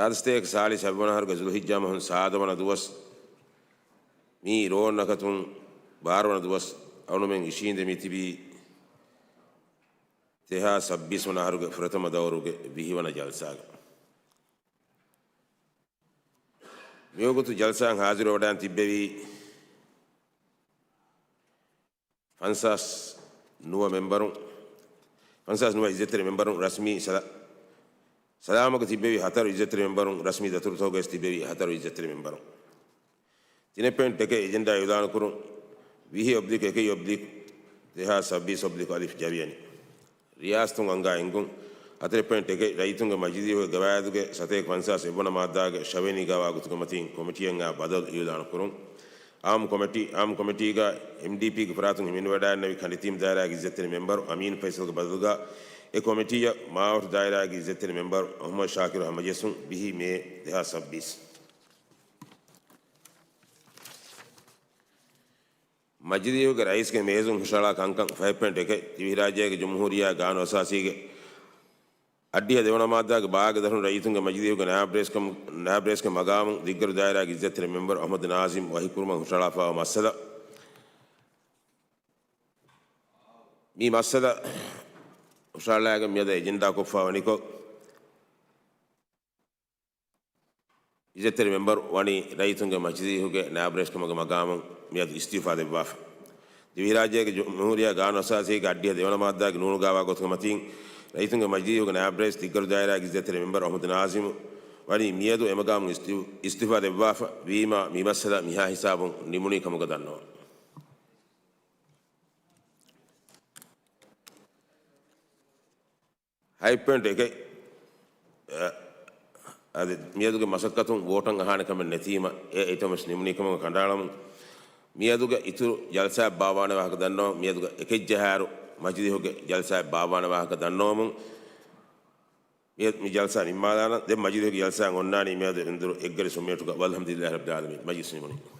شادستيك سالي سبنا هرج ذوالحجة مهن سادمنا دوس مي رون نكتون بارون دوس أونو من إشين دمي تبي تها سبيس منا هرج فرتما داوروج بيه ونا جلسة ميوغو تو جلسة حاضر ودان تبي فانساس نوا ممبرون فانساس نوا إزتري ممبرون رسمي سلامك تبي هتر إزتري ممبرون رسمي دتور توغس تبي هتر إزتري ممبرون تيني بين تكي إجندا يودان كرون ويه أبديك كي أبديك تها سبيس أبديك ألف جابياني رياستون عنگا إنكون هتر بين تكي رايتونغ مجيدي وغوايدوغ ساتيك فانساس إبونا ماداغ شويني غوا غتوغ متين كوميتيانغا بدل يودان كرون आम कमेटी का एमडीपी के फरातुंग हिमिनवडा नवी खंडितीम दायरा की इज्जत मेंबर अमीन फैसल के बदलगा एक कमेटी या माउट दायरा की इज्जत मेंबर मोहम्मद शाकिर अहमद यसुं बिही में 2026 मस्जिदियों के रईस के मेज़ुं हुशाला कंकं 5.1 तिविराज्य के जमहूरिया गान वसासी के अड्डिया देवना मादा के बाग दरन रईतुं के मस्जिदियों के नाब्रेस के मगाम दिग्गर दायरा की इज्जत मेंबर अहमद नाजिम वहीकुरमा हुशालाफा मसला मी मसला हुशाला के मियाद एजेंडा को फावनिको इज्जत मेंबर वानी रईतुं के मस्जिदियों के नाब्रेस के मगाम मियाद इस्तीफा दे वाफ दिविराज्य के जमहूरिया गान वसासी के अड्डिया देवना मादा के नून गावा को मतीं रईतुंग मस्जिद के नाब्रेस दिग्गर दायरा की इज्जत मेंबर अहमद नाजिम वानी मियादो एमगाम इस्तीफा दे वाफ वीमा मीमसला मिहा हिसाब निमुनी कमुग दन्नो हाई पॉइंट एक अदे मियादो के मसक्कतुं वोटंग हाने कम नतीमा एटमस निमुनी कमुग कंडालम मियादो के इतु जलसा बावाने वाहक दन्नो मियादो के एक जहारो मस्जिद हो के जलसा बाबान वाहक दन्नोम ये जलसा निम्मादाना दे मस्जिद हो के जलसा उन्नानी में दे इंदुर एक गरी सुमेटु का अल्हम्दुलिल्लाह रब्बिल आलमीन मस्जिद सुनी